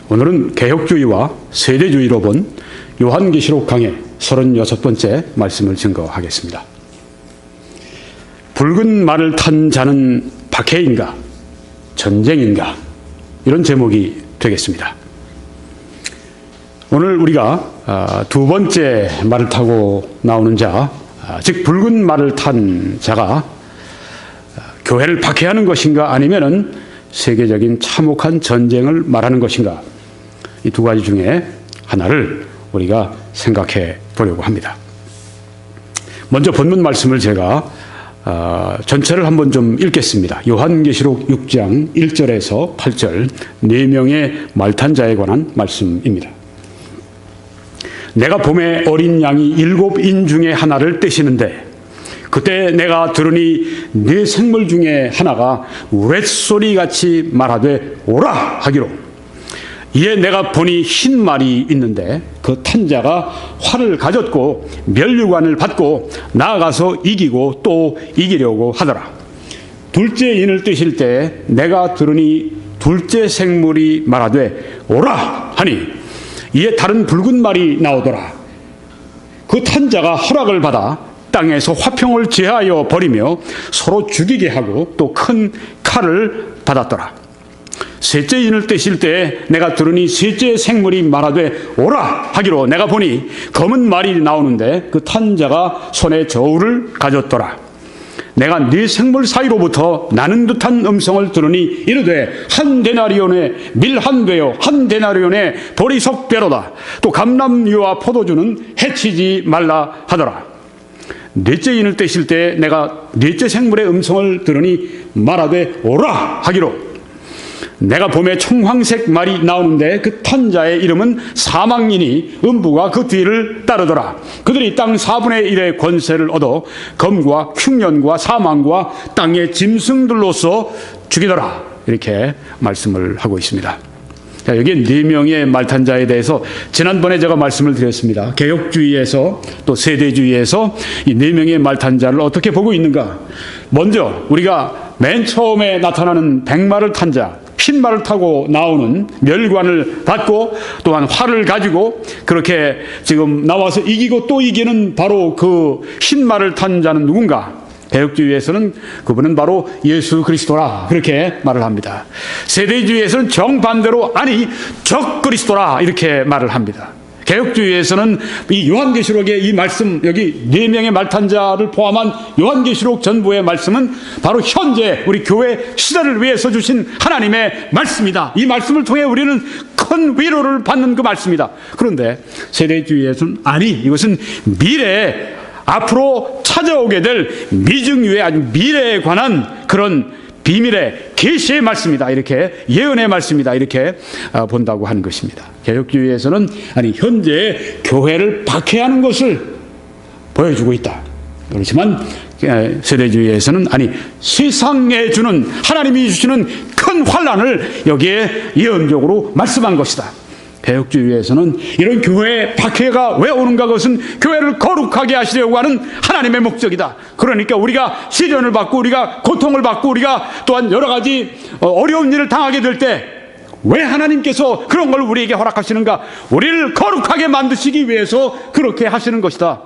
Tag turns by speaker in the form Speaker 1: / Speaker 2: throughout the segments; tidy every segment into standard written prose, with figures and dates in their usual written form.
Speaker 1: 오늘은 개혁주의와 세대주의로 본 요한계시록 강해 36번째 말씀을 증거하겠습니다. 붉은 말을 탄 자는 박해인가 전쟁인가, 이런 제목이 되겠습니다. 오늘 우리가 두 번째 말을 타고 나오는 자, 즉 붉은 말을 탄 자가 교회를 박해하는 것인가, 아니면은 세계적인 참혹한 전쟁을 말하는 것인가, 이 두 가지 중에 하나를 우리가 생각해 보려고 합니다. 먼저 본문 말씀을 제가 전체를 한번 좀 읽겠습니다. 요한계시록 6장 1절에서 8절, 4명의 말탄 자에 관한 말씀입니다. 내가 봄에 어린 양이 7인 중에 하나를 떼시는데, 그때 내가 들으니 네 생물 중에 하나가 우레소리같이 말하되 오라 하기로, 이에 내가 보니 흰 말이 있는데 그 탄 자가 활을 가졌고 면류관을 받고 나아가서 이기고 또 이기려고 하더라. 둘째 인을 뜨실 때 내가 들으니 둘째 생물이 말하되 오라 하니, 이에 다른 붉은 말이 나오더라. 그 탄 자가 허락을 받아 땅에서 화평을 제하여 버리며 서로 죽이게 하고 또 큰 칼을 받았더라. 셋째 인을 떼실 때 내가 들으니 셋째 생물이 말하되 오라 하기로, 내가 보니 검은 말이 나오는데 그 탄 자가 손에 저울을 가졌더라. 내가 네 생물 사이로부터 나는 듯한 음성을 들으니 이르되 한 데나리온에 밀 한 배요 한 데나리온에 보리석 배로다. 또 감람류와 포도주는 해치지 말라 하더라. 넷째 인을 떼실 때 내가 넷째 생물의 음성을 들으니 말하되 오라 하기로, 내가 봄에 청황색 말이 나오는데 그 탄 자의 이름은 사망이니 음부가 그 뒤를 따르더라. 그들이 땅 4분의 1의 권세를 얻어 검과 흉년과 사망과 땅의 짐승들로서 죽이더라. 이렇게 말씀을 하고 있습니다. 자, 여기 4명의 말탄자에 대해서 지난번에 제가 말씀을 드렸습니다. 개혁주의에서 또 세대주의에서 이 4명의 말탄자를 어떻게 보고 있는가. 먼저 우리가 맨 처음에 나타나는 백마를 탄 자, 흰 말을 타고 나오는 멸관을 받고 또한 활을 가지고 그렇게 지금 나와서 이기고 또 이기는 바로 그 흰 말을 탄 자는 누군가? 개혁주의에서는 그분은 바로 예수 그리스도라, 그렇게 말을 합니다. 세대주의에서는 정반대로 아니 적 그리스도라, 이렇게 말을 합니다. 개혁주의에서는 이 요한계시록의 이 말씀, 여기 4명의 말탄자를 포함한 요한계시록 전부의 말씀은 바로 현재 우리 교회 시대를 위해서 주신 하나님의 말씀이다. 이 말씀을 통해 우리는 큰 위로를 받는 그 말씀이다. 그런데 세대주의에서는 아니, 이것은 미래에 앞으로 찾아오게 될 미증유의 아주 미래에 관한 그런 비밀의 계시의 말씀이다, 이렇게 예언의 말씀이다, 이렇게 본다고 하는 것입니다. 개혁주의에서는 아니 현재 교회를 박해하는 것을 보여주고 있다. 그렇지만 세대주의에서는 아니 세상에 주는, 하나님이 주시는 큰 환난을 여기에 예언적으로 말씀한 것이다. 개혁주의에서는 이런 교회의 박해가 왜 오는가, 그것은 교회를 거룩하게 하시려고 하는 하나님의 목적이다. 그러니까 우리가 시련을 받고 우리가 고통을 받고 우리가 또한 여러 가지 어려운 일을 당하게 될 때 왜 하나님께서 그런 걸 우리에게 허락하시는가? 우리를 거룩하게 만드시기 위해서 그렇게 하시는 것이다.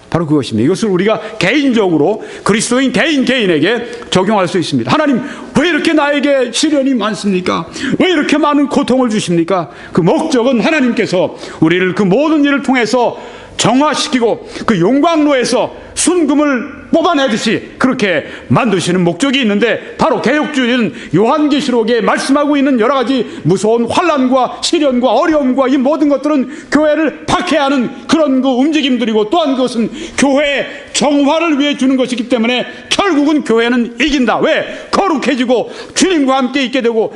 Speaker 1: 바로 그것입니다. 이것을 우리가 개인적으로 그리스도인 개인에게 적용할 수 있습니다. 하나님, 왜 이렇게 나에게 시련이 많습니까? 왜 이렇게 많은 고통을 주십니까? 그 목적은 하나님께서 우리를 그 모든 일을 통해서 정화시키고 그 용광로에서 순금을 뽑아내듯이 그렇게 만드시는 목적이 있는데, 바로 개혁주의는 요한계시록에 말씀하고 있는 여러 가지 무서운 환난과 시련과 어려움과 이 모든 것들은 교회를 박해하는 그런 그 움직임들이고, 또한 그것은 교회의 정화를 위해 주는 것이기 때문에 결국은 교회는 이긴다. 왜? 거룩해지고 주님과 함께 있게 되고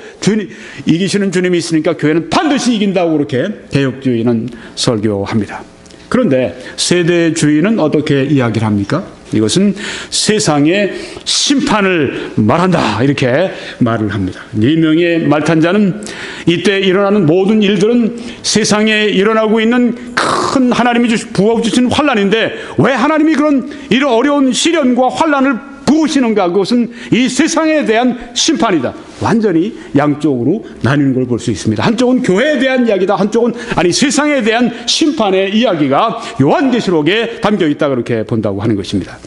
Speaker 1: 이기시는 주님이 있으니까 교회는 반드시 이긴다고 그렇게 개혁주의는 설교합니다. 그런데 세대주의는 어떻게 이야기를 합니까? 이것은 세상의 심판을 말한다, 이렇게 말을 합니다. 4명의 말탄자는 이때 일어나는 모든 일들은 세상에 일어나고 있는 큰 하나님이 부어주신 환난인데, 왜 하나님이 그런 이런 어려운 시련과 환난을 부으시는가? 그것은 이 세상에 대한 심판이다. 완전히 양쪽으로 나뉘는 걸 볼 수 있습니다. 한쪽은 교회에 대한 이야기다. 한쪽은 세상에 대한 심판의 이야기가 요한계시록에 담겨 있다 그렇게 본다고 하는 것입니다.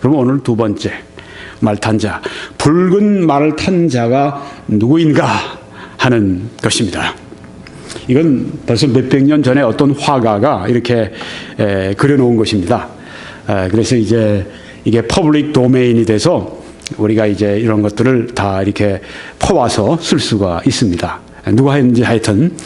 Speaker 1: 그럼 오늘 두 번째 말 탄 자, 붉은 말을 탄 자가 누구인가 하는 것입니다. 이건 벌써 몇백 년 전에 어떤 화가가 이렇게 그려놓은 것입니다. 그래서 이제 이게 퍼블릭 도메인이 돼서 우리가 이제 이런 것들을 다 이렇게 퍼와서 쓸 수가 있습니다. 누가 했는지 하여튼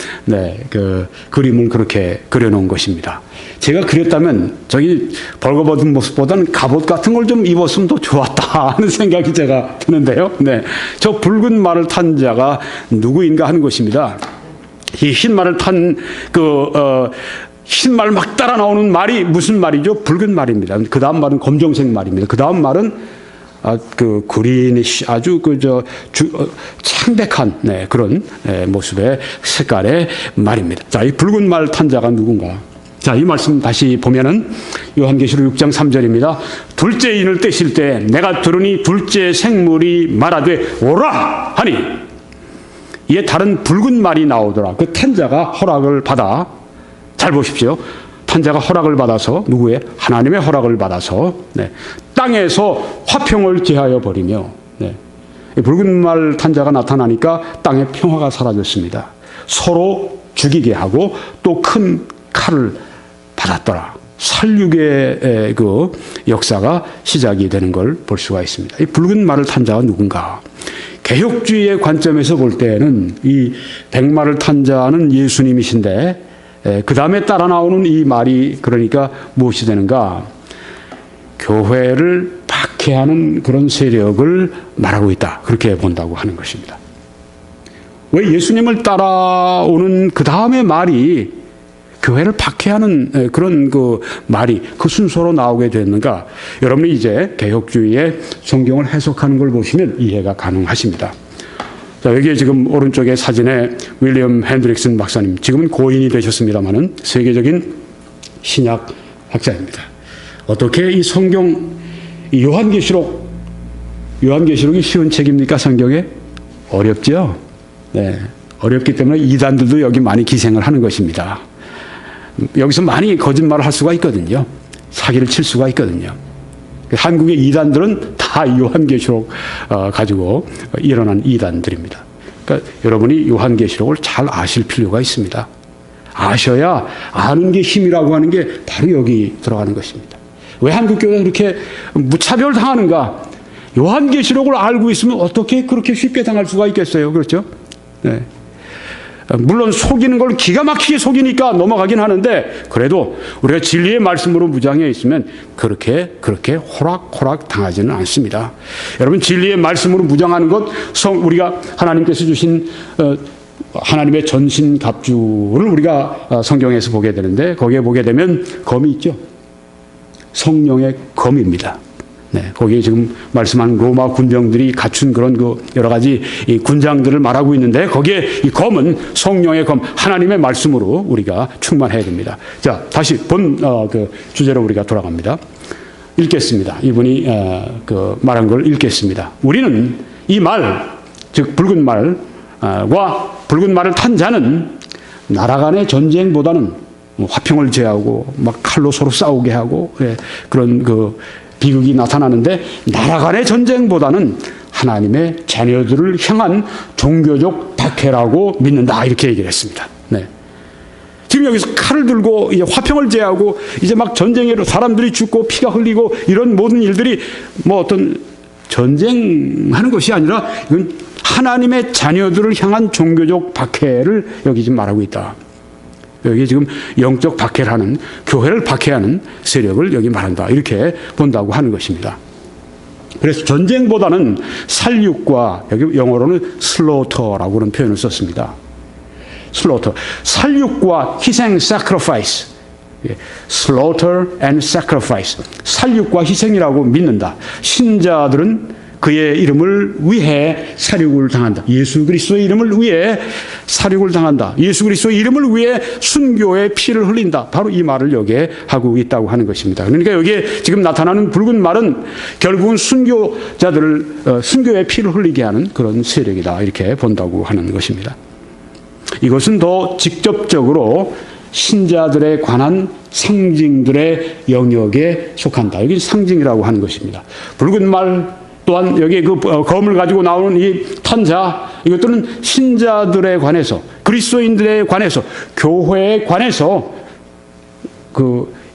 Speaker 1: 그 그림을 그렇게 그려놓은 것입니다. 제가 그렸다면 저기 벌거벗은 모습보다는 갑옷 같은 걸 좀 입었으면 더 좋았다 하는 생각이 제가 드는데요. 저 붉은 말을 탄 자가 누구인가 하는 것입니다. 이 흰 말을 탄 흰 말 막 따라 나오는 말이 무슨 말이죠? 붉은 말입니다. 그 다음 말은 검정색 말입니다. 그 다음 말은 그리니시 아주 창백한 그런 모습의 색깔의 말입니다. 자, 이 붉은 말 탄 자가 누군가? 자, 이 말씀 다시 보면은 요한계시록 6장 3절입니다. 둘째 인을 떼실 때 내가 들으니 둘째 생물이 말하되 오라 하니, 이에 다른 붉은 말이 나오더라. 그 탄 자가 허락을 받아, 잘 보십시오. 탄 자가 허락을 받아서, 누구의? 하나님의 허락을 받아서 땅에서 화평을 제하여 버리며, 이 붉은 말 탄 자가 나타나니까 땅의 평화가 사라졌습니다. 서로 죽이게 하고 또 큰 칼을 받았더라. 살육의 그 역사가 시작이 되는 걸 볼 수가 있습니다. 이 붉은 말을 탄 자가 누군가? 개혁주의의 관점에서 볼 때는 이 백말을 탄 자는 예수님이신데, 그 다음에 따라 나오는 이 말이 그러니까 무엇이 되는가? 교회를 박해하는 그런 세력을 말하고 있다. 그렇게 본다고 하는 것입니다. 왜 예수님을 따라오는 그 다음의 말이 교회를 박해하는 그런 그 말이 그 순서로 나오게 됐는가? 여러분이 이제 개혁주의의 성경을 해석하는 걸 보시면 이해가 가능하십니다. 자, 여기에 지금 오른쪽에 사진에 윌리엄 핸드릭슨 박사님, 지금은 고인이 되셨습니다마는 세계적인 신약 학자입니다. 어떻게 이 성경, 이 요한계시록이 쉬운 책입니까? 성경에? 어렵죠? 어렵기 때문에 이단들도 여기 많이 기생을 하는 것입니다. 여기서 많이 거짓말을 할 수가 있거든요. 사기를 칠 수가 있거든요. 한국의 이단들은 다 요한계시록 가지고 일어난 이단들입니다. 그러니까 여러분이 요한계시록을 잘 아실 필요가 있습니다. 아셔야 아는 게 힘이라고 하는 게 바로 여기 들어가는 것입니다. 왜 한국교회가 그렇게 무차별 당하는가? 요한계시록을 알고 있으면 어떻게 그렇게 쉽게 당할 수가 있겠어요? 그렇죠? 물론 속이는 걸 기가 막히게 속이니까 넘어가긴 하는데, 그래도 우리가 진리의 말씀으로 무장해 있으면 그렇게 호락호락 당하지는 않습니다. 여러분, 진리의 말씀으로 무장하는 것, 우리가 하나님께서 주신 하나님의 전신갑주를 우리가 성경에서 보게 되는데, 거기에 보게 되면 검이 있죠. 성령의 검입니다. 거기에 지금 말씀한 로마 군병들이 갖춘 그런 그 여러 가지 이 군장들을 말하고 있는데, 거기에 이 검은 성령의 검, 하나님의 말씀으로 우리가 충만해야 됩니다. 자, 다시 그 주제로 우리가 돌아갑니다. 읽겠습니다. 이분이 그 말한 걸 읽겠습니다. 우리는 이 말, 즉 붉은 말과 붉은 말을 탄 자는 나라 간의 전쟁보다는 화평을 제하고 막 칼로 서로 싸우게 하고 그런 그 비극이 나타나는데, 나라 간의 전쟁보다는 하나님의 자녀들을 향한 종교적 박해라고 믿는다. 이렇게 얘기를 했습니다. 지금 여기서 칼을 들고 이제 화평을 제하고 이제 막 전쟁으로 사람들이 죽고 피가 흘리고 이런 모든 일들이 뭐 어떤 전쟁하는 것이 아니라 이건 하나님의 자녀들을 향한 종교적 박해를 여기 지금 말하고 있다. 여기 지금 영적 박해를 하는, 교회를 박해하는 세력을 여기 말한다. 이렇게 본다고 하는 것입니다. 그래서 전쟁보다는 살육과, 여기 영어로는 슬로터라고 하는 표현을 썼습니다. 슬로터. 살육과 희생, sacrifice. slaughter and sacrifice. 살육과 희생이라고 믿는다. 신자들은 그의 이름을 위해 살육을 당한다. 예수 그리스도의 이름을 위해 살육을 당한다. 예수 그리스도의 이름을 위해 순교의 피를 흘린다. 바로 이 말을 여기에 하고 있다고 하는 것입니다. 그러니까 여기에 지금 나타나는 붉은 말은 결국은 순교자들을 순교의 피를 흘리게 하는 그런 세력이다. 이렇게 본다고 하는 것입니다. 이것은 더 직접적으로 신자들에 관한 상징들의 영역에 속한다. 여기 상징이라고 하는 것입니다. 붉은 말 또한 여기 그 검을 가지고 나오는 이 탄자, 이것들은 신자들에 관해서, 그리스도인들에 관해서, 교회에 관해서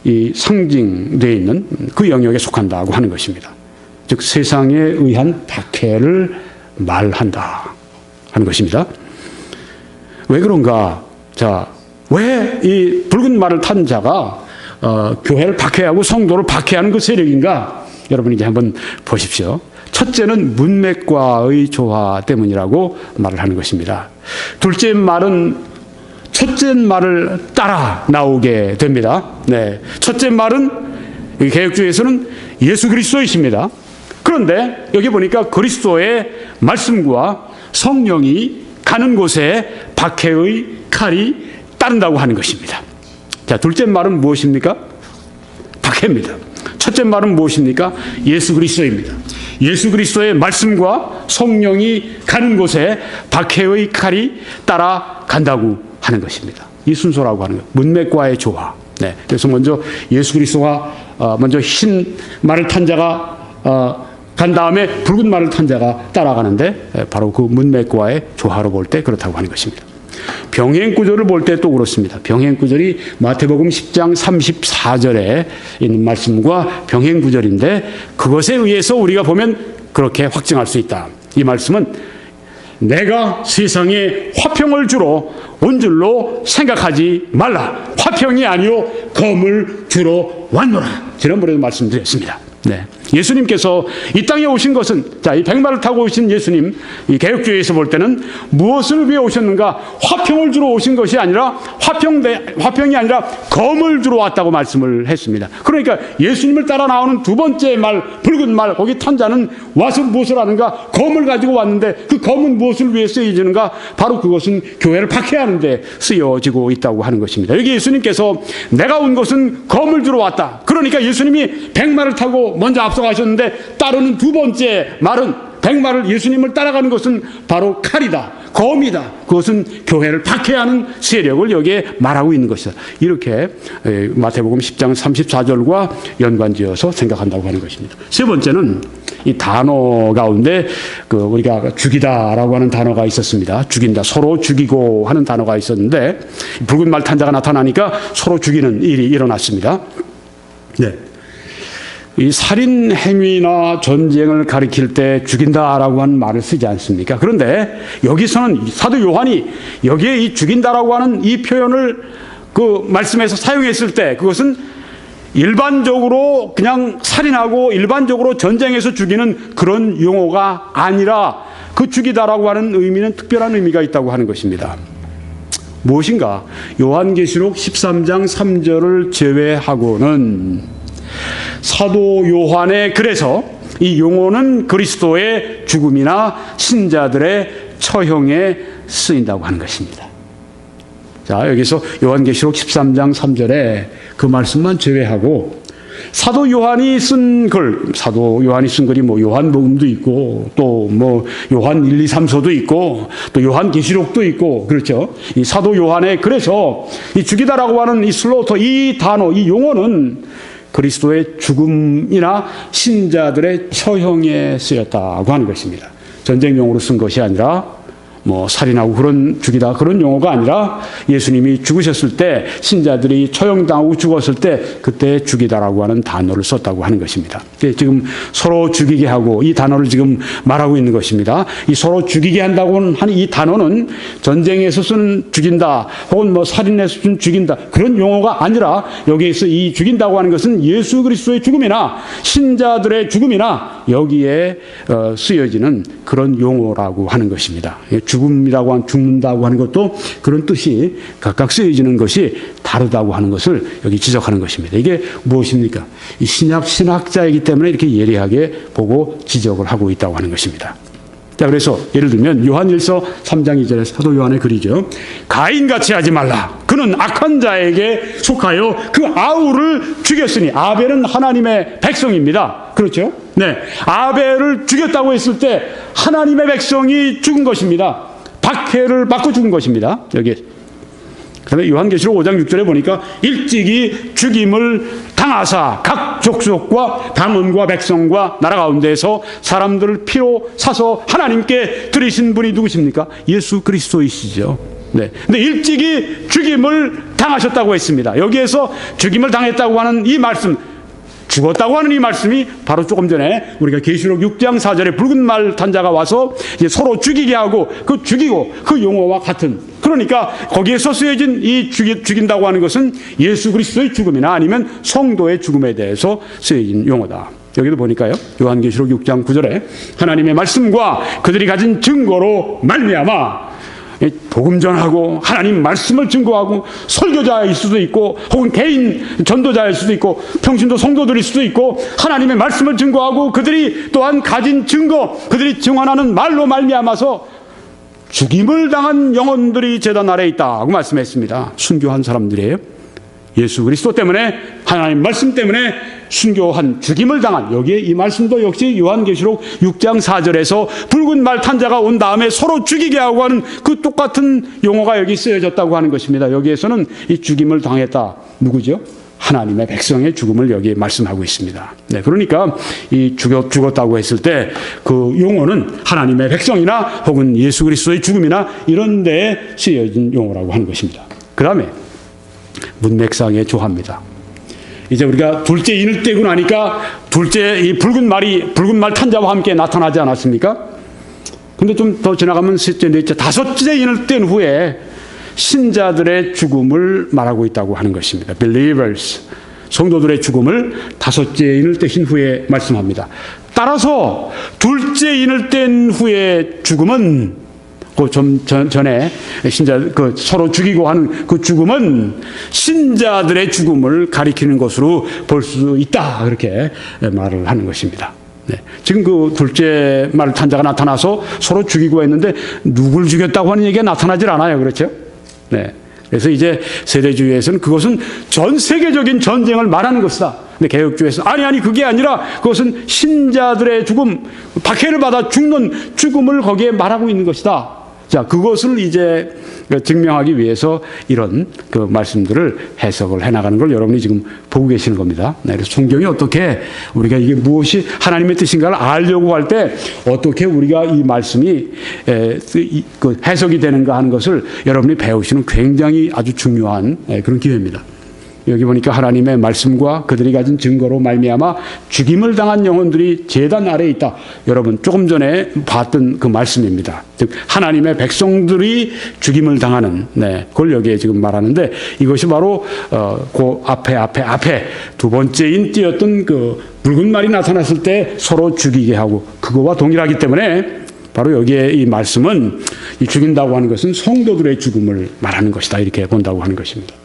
Speaker 1: 이 상징되어 있는 그 영역에 속한다고 하는 것입니다. 즉 세상에 의한 박해를 말한다 하는 것입니다. 왜 그런가? 자, 왜 이 붉은 말을 탄 자가 교회를 박해하고 성도를 박해하는 그 세력인가? 여러분 이제 한번 보십시오. 첫째는 문맥과의 조화 때문이라고 말을 하는 것입니다. 둘째 말은 첫째 말을 따라 나오게 됩니다. 네, 첫째 말은 개혁주의에서는 예수 그리스도이십니다. 그런데 여기 보니까 그리스도의 말씀과 성령이 가는 곳에 박해의 칼이 따른다고 하는 것입니다. 자, 둘째 말은 무엇입니까? 박해입니다. 첫째 말은 무엇입니까? 예수 그리스도입니다. 예수 그리스도의 말씀과 성령이 가는 곳에 박해의 칼이 따라간다고 하는 것입니다. 이 순서라고 하는 것. 문맥과의 조화. 네. 그래서 먼저 예수 그리스도가 먼저 흰 말을 탄 자가 간 다음에 붉은 말을 탄 자가 따라가는데 바로 그 문맥과의 조화로 볼 때 그렇다고 하는 것입니다. 병행구절을 볼 때 또 그렇습니다. 병행구절이 마태복음 10장 34절에 있는 말씀과 병행구절인데 그것에 의해서 우리가 보면 그렇게 확증할 수 있다. 이 말씀은 내가 세상에 화평을 주러 온 줄로 생각하지 말라. 화평이 아니요 검을 주러 왔노라. 지난번에도 말씀드렸습니다. 네. 예수님께서 이 땅에 오신 것은, 자, 이 백마를 타고 오신 예수님, 이 개혁주의에서 볼 때는 무엇을 위해 오셨는가? 화평을 주러 오신 것이 아니라 화평이 아니라 검을 주러 왔다고 말씀을 했습니다. 그러니까 예수님을 따라 나오는 두 번째 말, 붉은 말, 거기 탄 자는 와서 무엇을 하는가? 검을 가지고 왔는데 그 검은 무엇을 위해 쓰여지는가? 바로 그것은 교회를 박해하는 데 쓰여지고 있다고 하는 것입니다. 여기 예수님께서 내가 온 것은 검을 주러 왔다. 그러니까 예수님이 백마를 타고 먼저 앞서가셨는데 따르는 두 번째 말은 백마를 예수님을 따라가는 것은 바로 칼이다. 검이다. 그것은 교회를 박해하는 세력을 여기에 말하고 있는 것이다. 이렇게 마태복음 10장 34절과 연관지어서 생각한다고 하는 것입니다. 세 번째는 이 단어 가운데 우리가 죽이다라고 하는 단어가 있었습니다. 죽인다. 서로 죽이고 하는 단어가 있었는데 붉은 말 탄 자가 나타나니까 서로 죽이는 일이 일어났습니다. 네. 이 살인 행위나 전쟁을 가리킬 때 죽인다라고 하는 말을 쓰지 않습니까? 그런데 여기서는 사도 요한이 여기에 이 죽인다라고 하는 이 표현을 그 말씀에서 사용했을 때 그것은 일반적으로 그냥 살인하고 일반적으로 전쟁에서 죽이는 그런 용어가 아니라 그 죽이다라고 하는 의미는 특별한 의미가 있다고 하는 것입니다. 무엇인가? 요한계시록 13장 3절을 제외하고는 사도 요한의 글에서 이 용어는 그리스도의 죽음이나 신자들의 처형에 쓰인다고 하는 것입니다. 자, 여기서 요한계시록 13장 3절에 그 말씀만 제외하고 사도 요한이 쓴 글이 뭐 요한복음도 있고 또 뭐 요한 1, 2, 3서도 있고 또 요한계시록도 있고 그렇죠. 이 사도 요한의 글에서 이 죽이다라고 하는 이 슬로터 이 단어 이 용어는 그리스도의 죽음이나 신자들의 처형에 쓰였다고 하는 것입니다. 전쟁용으로 쓴 것이 아니라 뭐 살인하고 죽이다 그런 용어가 아니라 예수님이 죽으셨을 때 신자들이 처형당하고 죽었을 때 그때 죽이다라고 하는 단어를 썼다고 하는 것입니다. 지금 서로 죽이게 하고 이 단어를 지금 말하고 있는 것입니다. 이 서로 죽이게 한다고 하는 이 단어는 전쟁에서 쓰는 죽인다 혹은 뭐 살인해서 쓰는 죽인다 그런 용어가 아니라 여기에서 이 죽인다고 하는 것은 예수 그리스도의 죽음이나 신자들의 죽음이나 여기에 쓰여지는 그런 용어라고 하는 것입니다. 죽음이라고 죽는다고 하는 것도 그런 뜻이 각각 쓰여지는 것이 다르다고 하는 것을 여기 지적하는 것입니다. 이게 무엇입니까? 이 신약 신학자이기 때문에 이렇게 예리하게 보고 지적을 하고 있다고 하는 것입니다. 자, 그래서 예를 들면 요한일서 3장 2절에 사도 요한의 글이죠. 가인같이 하지 말라. 그는 악한 자에게 속하여 그 아우를 죽였으니, 아벨은 하나님의 백성입니다. 그렇죠? 네. 아벨을 죽였다고 했을 때 하나님의 백성이 죽은 것입니다. 박해를 받고 죽은 것입니다. 여기. 그다음에 요한계시록 5장 6절에 보니까 일찍이 죽임을 당하사 각 족속과 방언과 백성과 나라 가운데서 사람들을 피로 사서 하나님께 드리신 분이 누구십니까? 예수 그리스도이시죠. 네. 근데 일찍이 죽임을 당하셨다고 했습니다. 여기에서 죽임을 당했다고 하는 이 말씀, 죽었다고 하는 이 말씀이 바로 조금 전에 우리가 계시록 6장 4절에 붉은 말 탄자가 와서 이제 서로 죽이게 하고 그 죽이고 그 용어와 같은, 그러니까 거기에서 쓰여진 이 죽인다고 하는 것은 예수 그리스도의 죽음이나 아니면 성도의 죽음에 대해서 쓰여진 용어다. 여기도 보니까요. 요한계시록 6장 9절에 하나님의 말씀과 그들이 가진 증거로 말미암아, 복음 전하고 하나님 말씀을 증거하고 설교자일 수도 있고 혹은 개인 전도자일 수도 있고 평신도 성도들일 수도 있고 하나님의 말씀을 증거하고 그들이 또한 가진 증거, 그들이 증언하는 말로 말미암아서 죽임을 당한 영혼들이 제단 아래에 있다고 말씀했습니다. 순교한 사람들이에요. 예수 그리스도 때문에, 하나님 말씀 때문에 순교한, 죽임을 당한, 여기에 이 말씀도 역시 요한계시록 6장 4절에서 붉은 말 탄자가 온 다음에 서로 죽이게 하고 하는 그 똑같은 용어가 여기 쓰여졌다고 하는 것입니다. 여기에서는 이 죽임을 당했다. 누구죠? 하나님의 백성의 죽음을 여기 말씀하고 있습니다. 네, 그러니까 이 죽었다고 했을 때 그 용어는 하나님의 백성이나 혹은 예수 그리스도의 죽음이나 이런 데에 쓰여진 용어라고 하는 것입니다. 그 다음에 문맥상의 조합입니다. 이제 우리가 둘째 인을 떼고 나니까 둘째 이 붉은 말 탄자와 함께 나타나지 않았습니까? 근데 좀 더 지나가면 셋째, 넷째, 다섯째 인을 뗀 후에 신자들의 죽음을 말하고 있다고 하는 것입니다. Believers, 성도들의 죽음을 다섯째 인을 떼신 후에 말씀합니다. 따라서 둘째 인을 뗀 후에 죽음은 좀 전에 서로 죽이고 하는 그 죽음은 신자들의 죽음을 가리키는 것으로 볼 수 있다, 그렇게 말을 하는 것입니다. 네. 지금 그 둘째 말 탄자가 나타나서 서로 죽이고 했는데 누굴 죽였다고 하는 얘기가 나타나질 않아요. 그렇죠? 네. 그래서 이제 세대주의에서는 그것은 전 세계적인 전쟁을 말하는 것이다. 근데 개혁주의에서 아니 그게 아니라 그것은 신자들의 죽음, 박해를 받아 죽는 죽음을 거기에 말하고 있는 것이다. 자, 그것을 이제 증명하기 위해서 이런 그 말씀들을 해석을 해나가는 걸 여러분이 지금 보고 계시는 겁니다. 네, 그래서 성경이 어떻게 우리가 이게 무엇이 하나님의 뜻인가를 알려고 할 때 어떻게 우리가 이 말씀이 그 해석이 되는가 하는 것을 여러분이 배우시는 굉장히 아주 중요한 그런 기회입니다. 여기 보니까 하나님의 말씀과 그들이 가진 증거로 말미암아 죽임을 당한 영혼들이 제단 아래에 있다. 여러분 조금 전에 봤던 그 말씀입니다. 즉 하나님의 백성들이 죽임을 당하는, 그걸 여기에 지금 말하는데 이것이 바로 그 앞에 두 번째인 띄었던 그 붉은 말이 나타났을 때 서로 죽이게 하고 그거와 동일하기 때문에 바로 여기에 이 말씀은 이 죽인다고 하는 것은 성도들의 죽음을 말하는 것이다, 이렇게 본다고 하는 것입니다.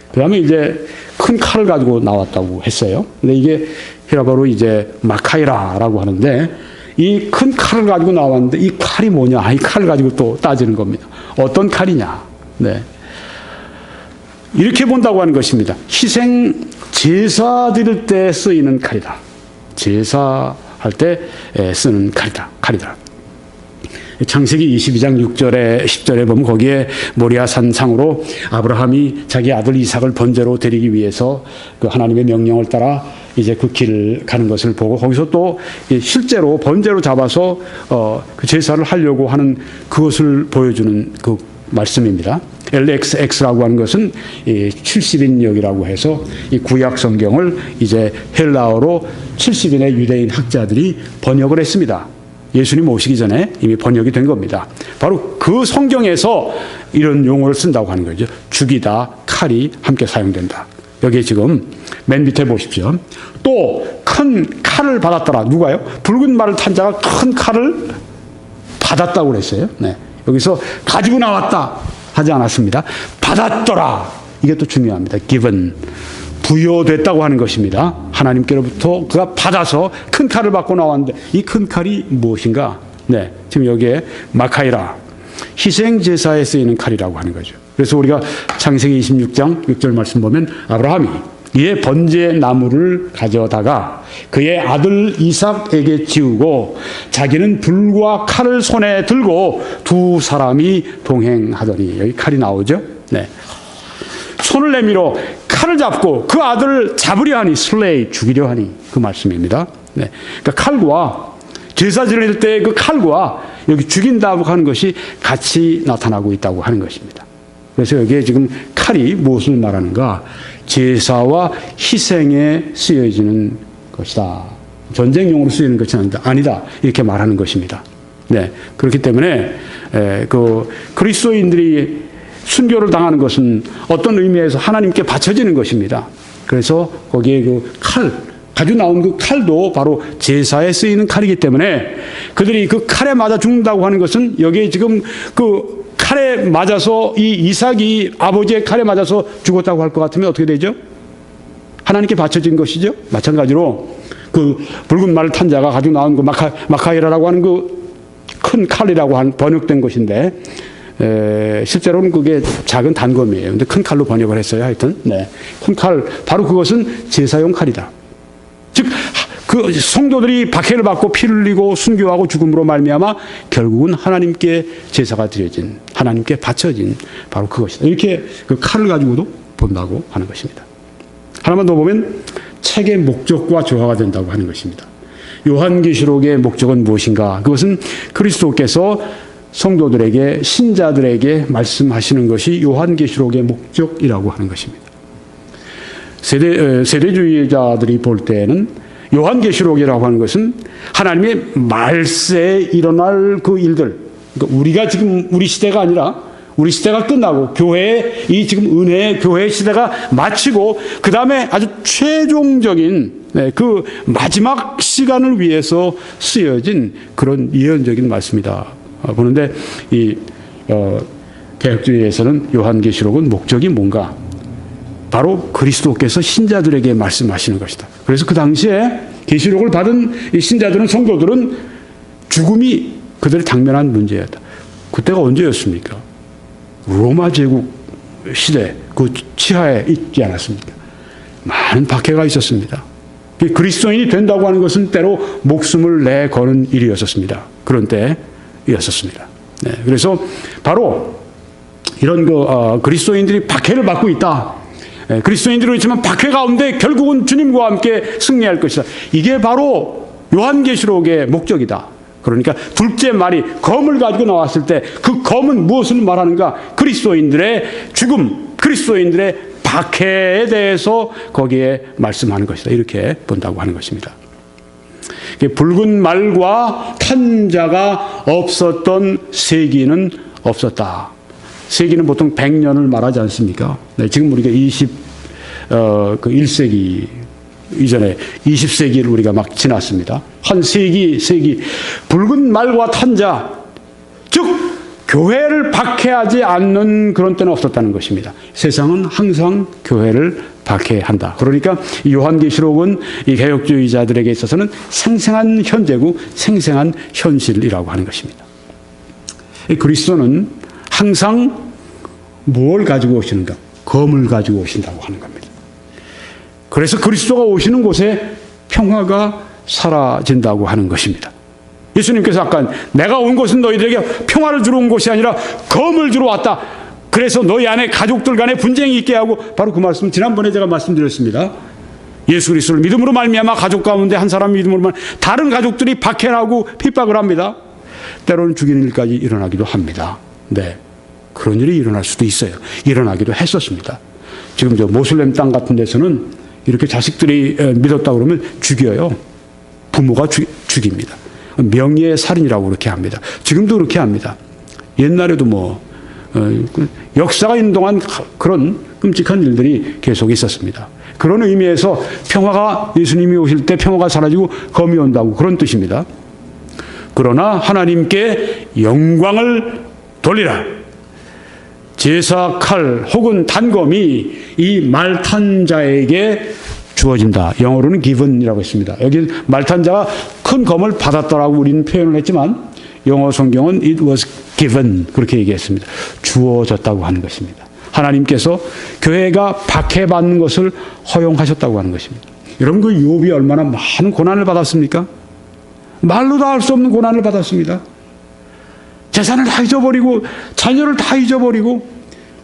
Speaker 1: 그 다음에 이제 큰 칼을 가지고 나왔다고 했어요. 근데 이게 히라바로 이제 마카이라라고 하는데 이 큰 칼을 가지고 나왔는데 이 칼이 뭐냐? 이 칼을 가지고 또 따지는 겁니다. 어떤 칼이냐? 네. 이렇게 본다고 하는 것입니다. 희생 제사 드릴 때 쓰이는 칼이다. 제사할 때 쓰는 칼이다. 창세기 22장 6절에 10절에 보면 거기에 모리아산 상으로 아브라함이 자기 아들 이삭을 번제로 드리기 위해서 그 하나님의 명령을 따라 이제 그 길을 가는 것을 보고 거기서 또 실제로 번제로 잡아서 그 제사를 하려고 하는 그것을 보여주는 그 말씀입니다. LXX라고 하는 것은 70인역이라고 해서 이 구약 성경을 이제 헬라어로 70인의 유대인 학자들이 번역을 했습니다. 예수님 오시기 전에 이미 번역이 된 겁니다. 바로 그 성경에서 이런 용어를 쓴다고 하는 거죠. 죽이다, 칼이 함께 사용된다. 여기 지금 맨 밑에 보십시오. 또 큰 칼을 받았더라. 누가요? 붉은 말을 탄 자가 큰 칼을 받았다고 그랬어요. 네. 여기서 가지고 나왔다 하지 않았습니다. 받았더라. 이게 또 중요합니다. given. 부여됐다고 하는 것입니다. 하나님께로부터 그가 받아서 큰 칼을 받고 나왔는데 이 큰 칼이 무엇인가? 네, 지금 여기에 마카이라, 희생제사에 쓰이는 칼이라고 하는 거죠. 그래서 우리가 창세기 26장 6절 말씀 보면 아브라함이 이에 번제 나무를 가져다가 그의 아들 이삭에게 지우고 자기는 불과 칼을 손에 들고 두 사람이 동행하더니, 여기 칼이 나오죠. 네. 손을 내밀어 칼을 잡고 그 아들을 잡으려 하니, 슬레이, 죽이려 하니, 그 말씀입니다. 네. 그러니까 칼과 제사 지낼 때 그 칼과 여기 죽인다고 하는 것이 같이 나타나고 있다고 하는 것입니다. 그래서 여기에 지금 칼이 무엇을 말하는가? 제사와 희생에 쓰여지는 것이다. 전쟁용으로 쓰이는 것이 아니다. 이렇게 말하는 것입니다. 네. 그렇기 때문에 그 그리스도인들이 순교를 당하는 것은 어떤 의미에서 하나님께 바쳐지는 것입니다. 그래서 거기에 그 칼, 가지고 나온 그 칼도 바로 제사에 쓰이는 칼이기 때문에 그들이 그 칼에 맞아 죽는다고 하는 것은 여기에 지금 그 칼에 맞아서 이 이삭이 아버지의 칼에 맞아서 죽었다고 할 것 같으면 어떻게 되죠? 하나님께 바쳐진 것이죠. 마찬가지로 그 붉은 말을 탄 자가 가지고 나온 그 마카이라라고 하는 그 큰 칼이라고 한 번역된 것인데 실제로는 그게 작은 단검이에요. 근데 큰 칼로 번역을 했어요. 하여튼 네. 큰 칼, 바로 그것은 제사용 칼이다. 즉 그 성도들이 박해를 받고 피를 흘리고 순교하고 죽음으로 말미암아 결국은 하나님께 제사가 드려진, 하나님께 바쳐진 바로 그것이다. 이렇게 그 칼을 가지고도 본다고 하는 것입니다. 하나만 더 보면 책의 목적과 조화가 된다고 하는 것입니다. 요한계시록의 목적은 무엇인가? 그것은 그리스도께서 성도들에게, 신자들에게 말씀하시는 것이 요한계시록의 목적이라고 하는 것입니다. 세대주의자들이 볼 때는 요한계시록이라고 하는 것은 하나님의 말세에 일어날 그 일들, 그러니까 우리가 지금 우리 시대가 아니라 우리 시대가 끝나고 교회의 이 지금 은혜의 교회의 시대가 마치고 그 다음에 아주 최종적인 그 마지막 시간을 위해서 쓰여진 그런 예언적인 말씀이다 보는데, 이 개혁주의에서는 요한계시록은 목적이 뭔가? 바로 그리스도께서 신자들에게 말씀하시는 것이다. 그래서 그 당시에 계시록을 받은 이 신자들은, 성도들은 죽음이 그들을 당면한 문제였다. 그때가 언제였습니까? 로마 제국 시대 그 치하에 있지 않았습니까? 많은 박해가 있었습니다. 그리스도인이 된다고 하는 것은 때로 목숨을 내거는 일이었었습니다. 그런 때였었습니다. 네, 그래서 바로 이런 그리스도인들이 박해를 받고 있다. 그리스도인들은 있지만 박해 가운데 결국은 주님과 함께 승리할 것이다. 이게 바로 요한계시록의 목적이다. 그러니까 둘째 말이 검을 가지고 나왔을 때 그 검은 무엇을 말하는가? 그리스도인들의 죽음, 그리스도인들의 박해에 대해서 거기에 말씀하는 것이다. 이렇게 본다고 하는 것입니다. 붉은 말과 탄 자가 없었던 세기는 없었다. 세기는 보통 100년을 말하지 않습니까? 네, 지금 우리가 1세기 이전에 20세기를 우리가 막 지났습니다. 한 세기, 붉은 말과 탄 자, 즉 교회를 박해하지 않는 그런 때는 없었다는 것입니다. 세상은 항상 교회를 박해한다. 그러니까 이 요한계시록은 이 개혁주의자들에게 있어서는 생생한 현재고 생생한 현실이라고 하는 것입니다. 이 그리스도는 항상 뭘 가지고 오시는가? 검을 가지고 오신다고 하는 겁니다. 그래서 그리스도가 오시는 곳에 평화가 사라진다고 하는 것입니다. 예수님께서 아까 내가 온 곳은 너희들에게 평화를 주러 온 곳이 아니라 검을 주러 왔다. 그래서 너희 안에 가족들 간에 분쟁이 있게 하고, 바로 그 말씀 지난번에 제가 말씀드렸습니다. 예수 그리스도를 믿음으로 말미암아 가족 가운데 한 사람 믿음으로 말미암아 다른 가족들이 박해하고 핍박을 합니다. 때로는 죽이는 일까지 일어나기도 합니다. 네, 그런 일이 일어날 수도 있어요. 일어나기도 했었습니다. 지금 저 모슬렘 땅 같은 데서는 이렇게 자식들이 믿었다 그러면 죽여요. 부모가 죽입니다. 명예의 살인이라고 그렇게 합니다. 지금도 그렇게 합니다. 옛날에도 역사가 있는 동안 그런 끔찍한 일들이 계속 있었습니다. 그런 의미에서 평화가, 예수님이 오실 때 평화가 사라지고 검이 온다고, 그런 뜻입니다. 그러나 하나님께 영광을 돌리라. 제사 칼 혹은 단검이 이 말탄 자에게 주어진다. 영어로는 given이라고 했습니다. 여기 말탄 자가 큰 검을 받았다라고 우리는 표현을 했지만 영어 성경은 it was given 그렇게 얘기했습니다. 주어졌다고 하는 것입니다. 하나님께서 교회가 박해받는 것을 허용하셨다고 하는 것입니다. 여러분 그 욥이 얼마나 많은 고난을 받았습니까? 말로 다 할 수 없는 고난을 받았습니다. 재산을 다 잊어버리고 자녀를 다 잊어버리고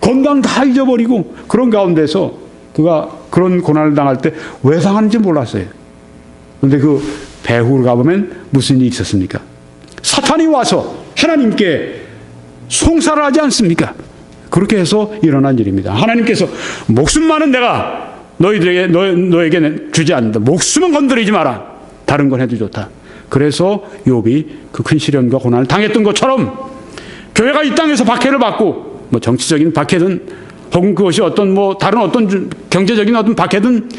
Speaker 1: 건강 다 잊어버리고 그런 가운데서 그가 그런 고난을 당할 때 왜 당하는지 몰랐어요. 그런데 그 배후를 가보면 무슨 일이 있었습니까? 사탄이 와서 하나님께 송사를 하지 않습니까? 그렇게 해서 일어난 일입니다. 하나님께서 목숨만은 내가 너에게 주지 않는다. 목숨은 건드리지 마라. 다른 건 해도 좋다. 그래서 욥이 그 큰 시련과 고난을 당했던 것처럼 교회가 이 땅에서 박해를 받고 뭐 정치적인 박해든 혹은 그것이 어떤 뭐 다른 어떤 경제적인 어떤 박해든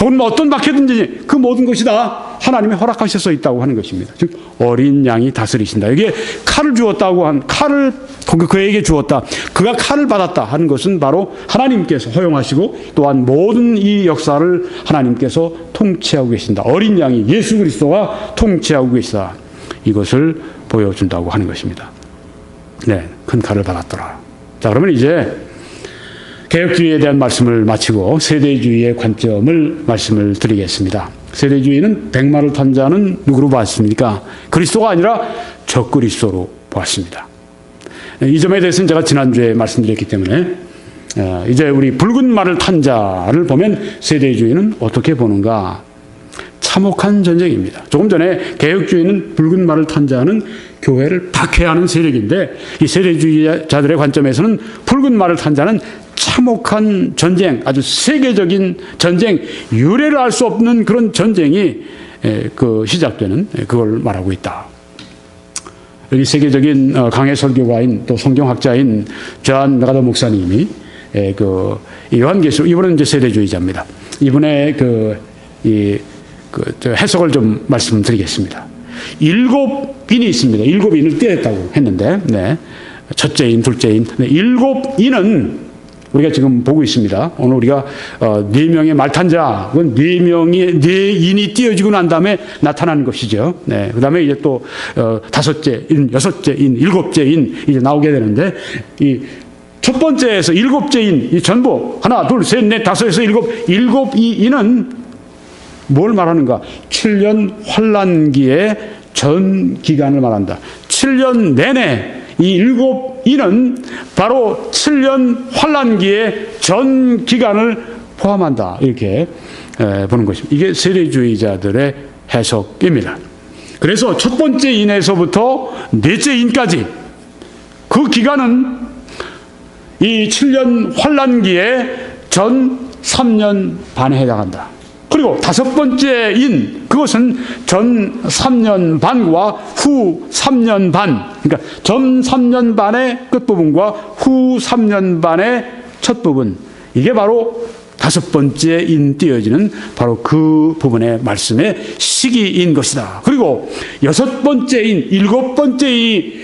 Speaker 1: 혹은 뭐 어떤 박해든지 그 모든 것이 다 하나님이 허락하셔서 있다고 하는 것입니다. 즉 어린 양이 다스리신다. 여기에 칼을 주었다고 한 칼을 그에게 주었다. 그가 칼을 받았다 하는 것은 바로 하나님께서 허용하시고 또한 모든 이 역사를 하나님께서 통치하고 계신다. 어린 양이 예수 그리스도가 통치하고 계시다. 이것을 보여준다고 하는 것입니다. 네, 큰 칼을 받았더라. 자, 그러면 이제 개혁주의에 대한 말씀을 마치고 세대주의의 관점을 말씀을 드리겠습니다. 세대주의는 백마를 탄 자는 누구로 봤습니까? 그리스도가 아니라 적그리스도로 보았습니다. 이 점에 대해서는 제가 지난주에 말씀드렸기 때문에 이제 우리 붉은 말을 탄 자를 보면 세대주의는 어떻게 보는가? 참혹한 전쟁입니다. 조금 전에 개혁주의는 붉은 말을 탄 자는 교회를 박해하는 세력인데 이 세대주의자들의 관점에서는 붉은 말을 탄 자는 참혹한 전쟁, 아주 세계적인 전쟁, 유례를 알 수 없는 그런 전쟁이 시작되는 그걸 말하고 있다. 여기 세계적인 강해 설교가인 또 성경학자인 존 메가더 목사님이 요한계시록 이분은 이제 세대주의자입니다. 이분의 해석을 좀 말씀드리겠습니다. 7인이 있습니다. 7인을 떼었다고 했는데, 네. 첫째 인, 둘째 인, 7인은 우리가 지금 보고 있습니다. 오늘 우리가 4명의 말탄자, 그건 4인이 띄어지고 난 다음에 나타나는 것이죠. 네. 그 다음에 이제 또 5째 인, 6째 인, 7째 인 이제 나오게 되는데 이 첫 번째에서 7째 인, 이 전부 하나, 둘, 셋, 넷, 다섯에서 7 이 인은 뭘 말하는가? 7년 환란기의 전 기간을 말한다. 7년 내내 이 7인은 바로 7년 환란기의 전 기간을 포함한다. 이렇게 보는 것입니다. 이게 세대주의자들의 해석입니다. 그래서 첫 번째 인에서부터 넷째 인까지 그 기간은 이 7년 환란기의 전 3년 반에 해당한다. 그리고 5번째 인, 그것은 전 3년 반과 후 3년 반, 그러니까 전 3년 반의 끝부분과 후 3년 반의 첫 부분, 이게 바로 5번째 인 띄어지는 바로 그 부분의 말씀의 시기인 것이다. 그리고 6번째 인, 7번째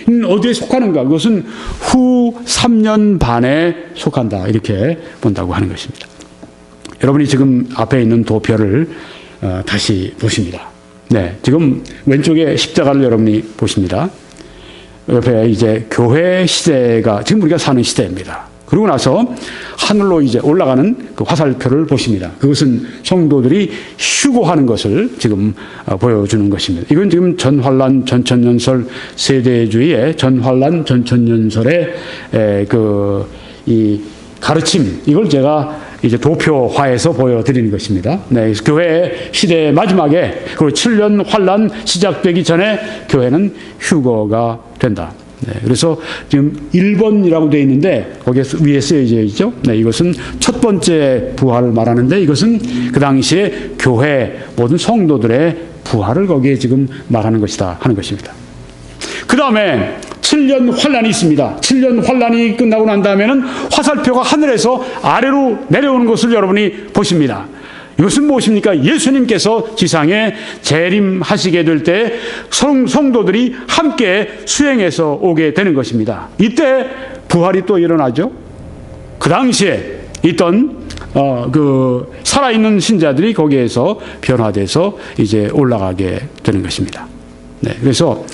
Speaker 1: 인 어디에 속하는가? 그것은 후 3년 반에 속한다. 이렇게 본다고 하는 것입니다. 여러분이 지금 앞에 있는 도표를 다시 보십니다. 네, 지금 왼쪽에 십자가를 여러분이 보십니다. 옆에 이제 교회 시대가 지금 우리가 사는 시대입니다. 그러고 나서 하늘로 이제 올라가는 그 화살표를 보십니다. 그것은 성도들이 휴거하는 것을 지금 보여주는 것입니다. 이건 지금 전환란 전천년설 세대주의의 전환란 전천년설의 이 가르침, 이걸 제가 이제 도표화해서 보여드리는 것입니다. 네, 교회의 시대의 마지막에 그리고 7년 환란 시작되기 전에 교회는 휴거가 된다. 네, 그래서 지금 1번이라고 되어 있는데 거기에 위에 쓰여져 있죠. 네, 이것은 첫 번째 부활을 말하는데 이것은 그 당시에 교회 모든 성도들의 부활을 거기에 지금 말하는 것이다 하는 것입니다. 그 다음에 7년 환란이 있습니다. 7년 환란이 끝나고 난 다음에는 화살표가 하늘에서 아래로 내려오는 것을 여러분이 보십니다. 이것은 무엇입니까? 예수님께서 지상에 재림하시게 될 때 성도들이 함께 수행해서 오게 되는 것입니다. 이때 부활이 또 일어나죠. 그 당시에 있던 살아있는 신자들이 거기에서 변화돼서 이제 올라가게 되는 것입니다. 네, 그래서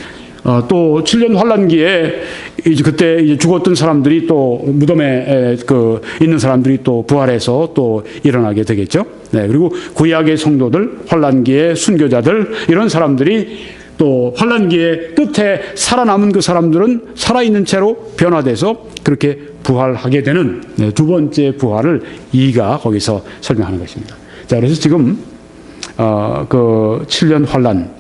Speaker 1: 또 7년 환란기에 이제 그때 이제 죽었던 사람들이 또 무덤에 있는 사람들이 또 부활해서 또 일어나게 되겠죠. 네, 그리고 구약의 성도들, 환란기의 순교자들 이런 사람들이 또 환란기의 끝에 살아남은 그 사람들은 살아있는 채로 변화돼서 그렇게 부활하게 되는 두 번째 부활을 이가 거기서 설명하는 것입니다. 자, 그래서 지금 그 7년 환란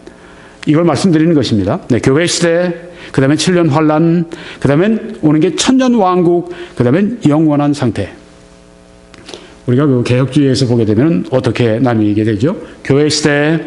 Speaker 1: 이걸 말씀드리는 것입니다. 네, 교회 시대, 그 다음에 7년 환란, 그 다음에 오는 게 천년 왕국, 그 다음에 영원한 상태. 우리가 그 개혁주의에서 보게 되면 어떻게 나뉘게 되죠? 교회 시대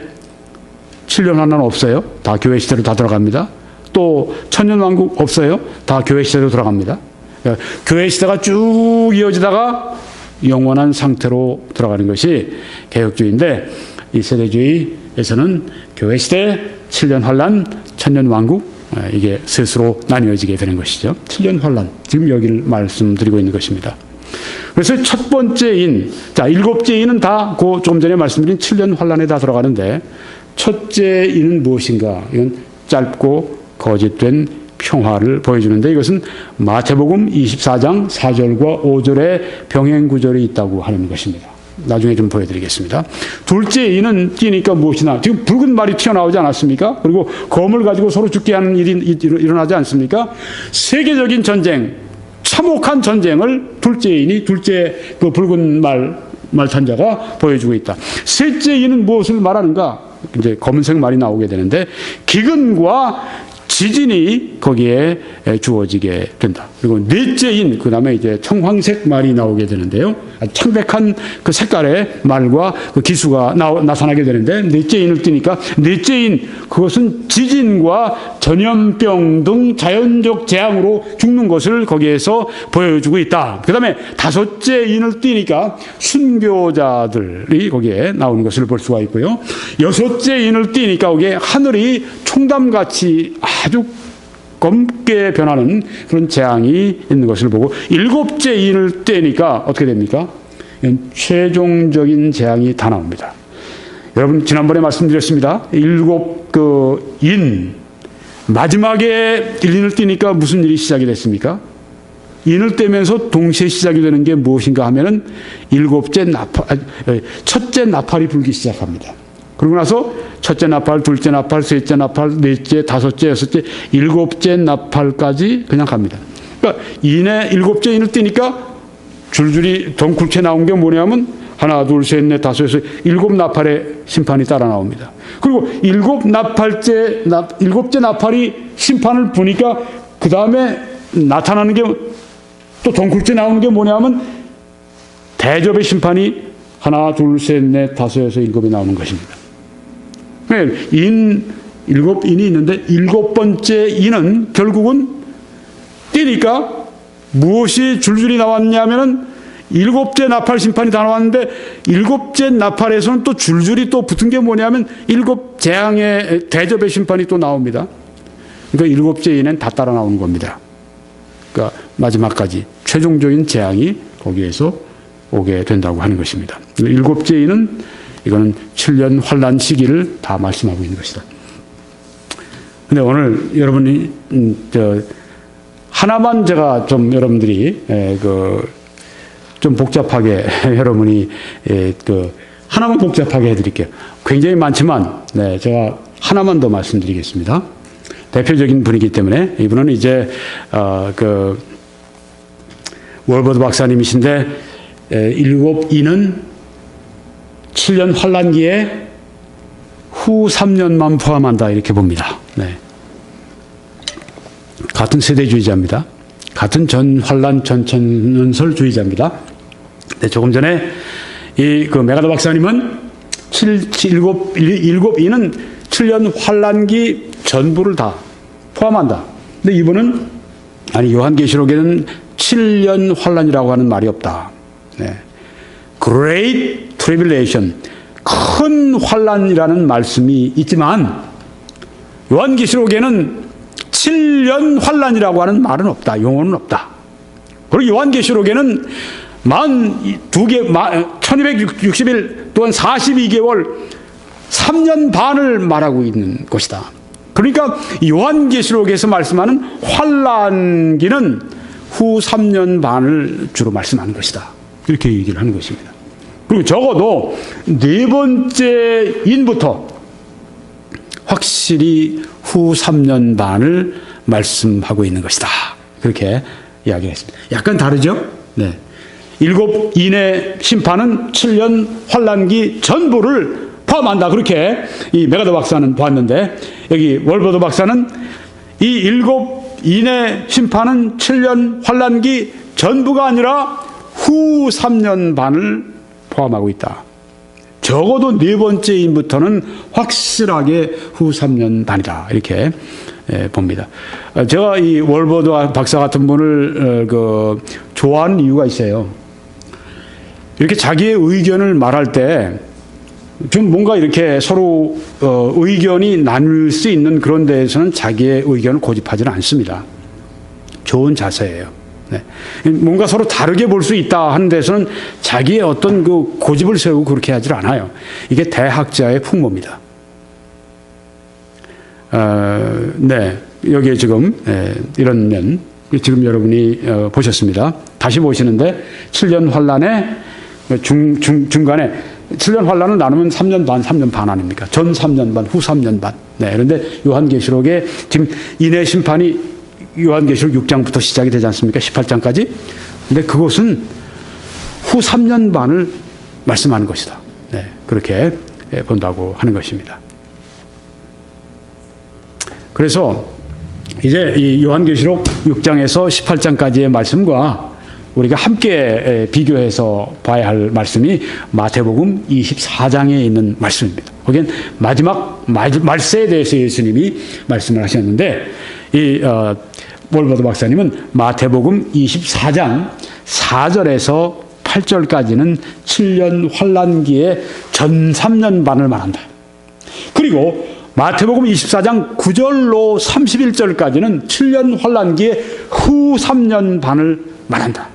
Speaker 1: 7년 환란 없어요. 다 교회 시대로 다 들어갑니다. 또 천년 왕국 없어요. 다 교회 시대로 들어갑니다. 그러니까 교회 시대가 쭉 이어지다가 영원한 상태로 들어가는 것이 개혁주의인데 이 세대주의에서는 교회 시대 7년 환란, 천년 왕국 이게 스스로 나뉘어지게 되는 것이죠. 7년 환란 지금 여기를 말씀드리고 있는 것입니다. 그래서 첫 번째 인, 자 7째 인은 다 그 좀 전에 말씀드린 7년 환란에 다 들어가는데 첫째 인은 무엇인가? 이건 짧고 거짓된 평화를 보여주는데 이것은 마태복음 24장 4절과 5절의 병행 구절이 있다고 하는 것입니다. 나중에 좀 보여드리겠습니다. 둘째 인은 띄니까 무엇이나 지금 붉은 말이 튀어나오지 않았습니까? 그리고 검을 가지고 서로 죽게 하는 일이 일어나지 않습니까? 세계적인 전쟁, 참혹한 전쟁을 둘째 인이 둘째 그 붉은 말탄자가 보여주고 있다. 셋째 인은 무엇을 말하는가? 이제 검은색 말이 나오게 되는데 기근과 지진이 거기에 주어지게 된다. 그리고 넷째인 그 다음에 이제 청황색 말이 나오게 되는데요. 창백한 그 색깔의 말과 그 기수가 나타나게 되는데 넷째인을 띄니까 넷째인 그것은 지진과 전염병 등 자연적 재앙으로 죽는 것을 거기에서 보여주고 있다. 그 다음에 다섯째 인을 띄니까 순교자들이 거기에 나오는 것을 볼 수가 있고요. 여섯째 인을 띄니까 거기에 하늘이 총담같이 아주 검게 변하는 그런 재앙이 있는 것을 보고 일곱째 인을 떼니까 어떻게 됩니까? 최종적인 재앙이 다 나옵니다. 여러분 지난번에 말씀드렸습니다. 일곱 그 인 마지막에 인을 떼니까 무슨 일이 시작이 됐습니까? 인을 떼면서 동시에 시작이 되는 게 무엇인가 하면은 첫째 나팔이 불기 시작합니다. 그러고 나서 첫째 나팔, 둘째 나팔, 셋째 나팔, 넷째, 다섯째, 여섯째, 일곱째 나팔까지 그냥 갑니다. 그러니까 인의 일곱째 인을 띄니까 줄줄이 덩굴채 나온 게 뭐냐면 하나, 둘, 셋, 넷, 다섯, 여섯, 일곱 나팔의 심판이 따라 나옵니다. 그리고 일곱째 나팔이 심판을 부니까 그 다음에 나타나는 게 또 덩굴채 나오는 게 뭐냐면 대접의 심판이 하나, 둘, 셋, 넷, 다섯, 여섯, 일곱이 나오는 것입니다. 일곱 인이 있는데 일곱 번째 인은 결국은 띄니까 무엇이 줄줄이 나왔냐면은 일곱째 나팔 심판이 다 나왔는데 일곱째 나팔에서는 또 줄줄이 또 붙은 게 뭐냐면 일곱 재앙의 대접의 심판이 또 나옵니다. 그러니까 일곱째 인은 다 따라 나오는 겁니다. 그러니까 마지막까지 최종적인 재앙이 거기에서 오게 된다고 하는 것입니다. 일곱째 인은 이거는 7년 환란 시기를 다 말씀하고 있는 것이다. 근데 오늘 여러분이 하나만 제가 좀 여러분들이 좀 복잡하게 여러분이 하나만 복잡하게 해드릴게요. 굉장히 많지만 제가 하나만 더 말씀드리겠습니다. 대표적인 분이기 때문에 이분은 이제 월버드 박사님이신데 일곱 인은 7년 환란기에 후 3년만 포함한다 이렇게 봅니다. 네. 같은 세대주의자입니다. 같은 전환란 전천년설주의자입니다. 네, 조금 전에 메가더 박사님은 일곱 인은 7년 환란기 전부를 다 포함한다. 근데 이분은 요한계시록에는 7년 환란이라고 하는 말이 없다. 네. Great Tribulation, 큰 환란이라는 말씀이 있지만 요한계시록에는 7년 환란이라고 하는 말은 없다. 용어는 없다. 그리고 요한계시록에는 1260일 또한 42개월 3년 반을 말하고 있는 것이다. 그러니까 요한계시록에서 말씀하는 환란기는 후 3년 반을 주로 말씀하는 것이다. 이렇게 얘기를 하는 것입니다. 그리고 적어도 네 번째 인부터 확실히 후 3년 반을 말씀하고 있는 것이다. 그렇게 이야기했습니다. 약간 다르죠? 네. 7인의 심판은 7년 환란기 전부를 포함한다. 그렇게 이 메가더 박사는 보았는데, 여기 월버더 박사는 이 7인의 심판은 7년 환란기 전부가 아니라 후 3년 반을 포함하고 있다. 적어도 네 번째 인부터는 확실하게 후 3년 반이다. 이렇게 봅니다. 제가 이 월버더 박사 같은 분을 좋아하는 이유가 있어요. 이렇게 자기의 의견을 말할 때 좀 뭔가 이렇게 서로 의견이 나눌 수 있는 그런 데에서는 자기의 의견을 고집하지는 않습니다. 좋은 자세예요. 네. 뭔가 서로 다르게 볼 수 있다 하는 데서는 자기의 어떤 그 고집을 세우고 그렇게 하질 않아요. 이게 대학자의 풍모입니다. 네. 여기에 지금 이런 면, 지금 여러분이 보셨습니다. 다시 보시는데 7년 환란의 중간에 7년 환란을 나누면 3년 반, 3년 반 아닙니까? 전 3년 반, 후 3년 반. 네. 그런데 요한계시록에 지금 인의 심판이 요한계시록 6장부터 시작이 되지 않습니까? 18장까지. 근데 그것은 후 3년 반을 말씀하는 것이다. 네. 그렇게 본다고 하는 것입니다. 그래서 이제 이 요한계시록 6장에서 18장까지의 말씀과 우리가 함께 비교해서 봐야 할 말씀이 마태복음 24장에 있는 말씀입니다. 거기엔 마지막 말세에 대해서 예수님이 말씀을 하셨는데, 이 월버더 박사님은 마태복음 24장 4절에서 8절까지는 7년 환란기의 전 3년 반을 말한다. 그리고 마태복음 24장 9절로 31절까지는 7년 환란기의 후 3년 반을 말한다.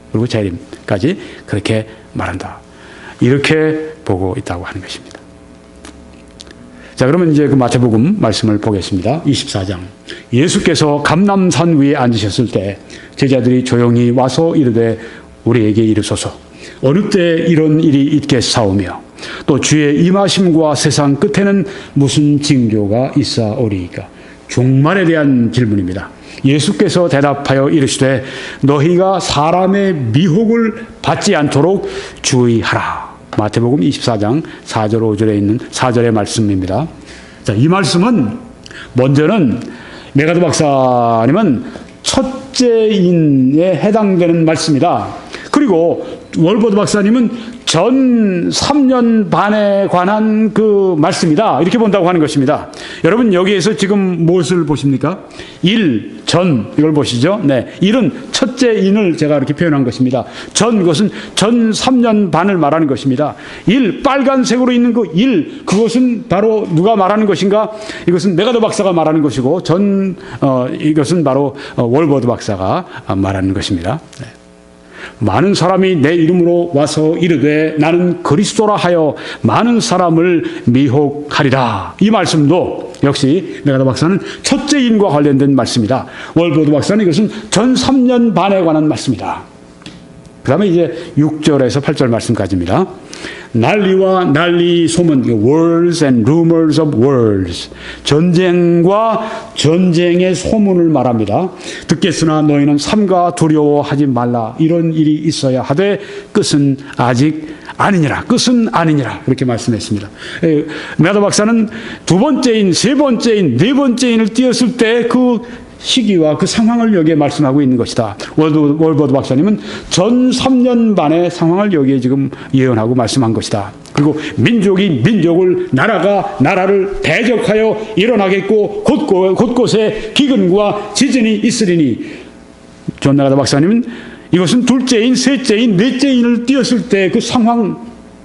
Speaker 1: 그리고 재림까지 그렇게 말한다. 이렇게 보고 있다고 하는 것입니다. 자, 그러면 이제 그 마태복음 말씀을 보겠습니다. 24장. 예수께서 감람산 위에 앉으셨을 때 제자들이 조용히 와서 이르되 우리에게 이르소서 어느 때 이런 일이 있겠사오며 또 주의 임하심과 세상 끝에는 무슨 징조가 있사오리이까. 종말에 대한 질문입니다. 예수께서 대답하여 이르시되 너희가 사람의 미혹을 받지 않도록 주의하라. 마태복음 24장 4절 5절에 있는 4절의 말씀입니다. 자, 이 말씀은 먼저는 메가더 박사님은 첫째인에 해당되는 말씀이다. 그리고 월버더 박사님은 전 3년 반에 관한 그 말씀이다. 이렇게 본다고 하는 것입니다. 여러분 여기에서 지금 무엇을 보십니까? 전 이걸 보시죠. 네, 일은 첫째 인을 제가 이렇게 표현한 것입니다. 그것은 전 3년 반을 말하는 것입니다. 빨간색으로 있는 그 그것은 바로 누가 말하는 것인가? 이것은 메가더 박사가 말하는 것이고 이것은 바로 월버더 박사가 말하는 것입니다. 네. 많은 사람이 내 이름으로 와서 이르되 나는 그리스도라 하여 많은 사람을 미혹하리라. 이 말씀도 역시 메가더 박사는 첫째인과 관련된 말씀이다. 월버더 박사는 이것은 전 3년 반에 관한 말씀이다. 그 다음에 이제 6절에서 8절 말씀까지입니다. 난리와 난리 소문, wars and rumors of wars, 전쟁과 전쟁의 소문을 말합니다. 듣겠으나 너희는 삼가 두려워하지 말라. 이런 일이 있어야 하되 끝은 아직 아니니라. 끝은 아니니라. 그렇게 말씀했습니다. 메가더 박사는 두 번째인, 세 번째인, 네 번째인을 띄었을 때 그 시기와 그 상황을 여기에 말씀하고 있는 것이다. 월버더 박사님은 전 3년 반의 상황을 여기에 지금 예언하고 말씀한 것이다. 그리고 민족이 민족을, 나라가 나라를 대적하여 일어나겠고 곳곳에 기근과 지진이 있으리니, 존 메가더 박사님은 이것은 둘째인, 셋째인, 넷째인을 띄었을 때 그 상황,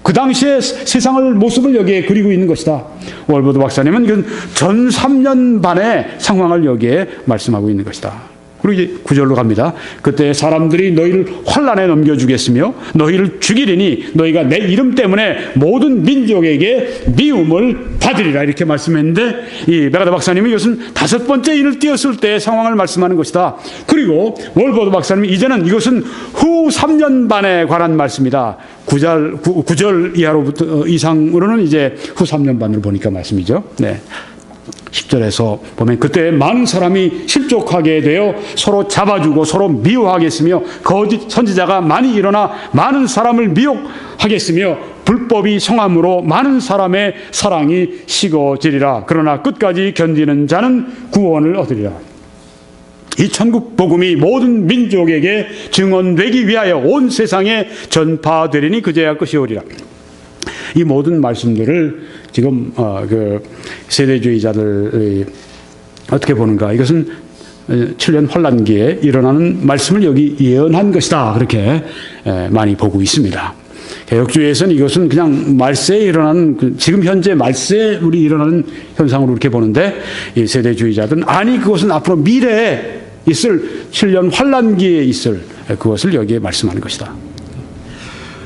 Speaker 1: 그 당시의 세상을 모습을 여기에 그리고 있는 것이다. 월버드 박사님은 이건 전 3년 반의 상황을 여기에 말씀하고 있는 것이다. 그리고 이제 9절로 갑니다. 그때 사람들이 너희를 환난에 넘겨주겠으며 너희를 죽이리니 너희가 내 이름 때문에 모든 민족에게 미움을 받으리라. 이렇게 말씀했는데 이 메가더 박사님이 이것은 5번째 인을 띄었을 때의 상황을 말씀하는 것이다. 그리고 월버드 박사님이 이제는 이것은 후 3년 반에 관한 말씀이다. 9절 이하로부터 이상으로는 이제 후 3년 반으로 보니까 말씀이죠. 네. 10절에서 보면 그때 많은 사람이 실족하게 되어 서로 잡아주고 서로 미워하겠으며 거짓 선지자가 많이 일어나 많은 사람을 미혹하겠으며 불법이 성함으로 많은 사람의 사랑이 식어지리라. 그러나 끝까지 견디는 자는 구원을 얻으리라. 이 천국 복음이 모든 민족에게 증언되기 위하여 온 세상에 전파되리니 그제야 끝이 오리라. 이 모든 말씀들을 지금 그 세대주의자들이 어떻게 보는가? 이것은 7년 환란기에 일어나는 말씀을 여기 예언한 것이다. 그렇게 많이 보고 있습니다. 개혁주의에서는 이것은 그냥 말세에 일어나는 지금 현재 말세에 우리 일어나는 현상으로 이렇게 보는데 이 세대주의자들은 아니 그것은 앞으로 미래에 있을 7년 환란기에 있을 그것을 여기에 말씀하는 것이다.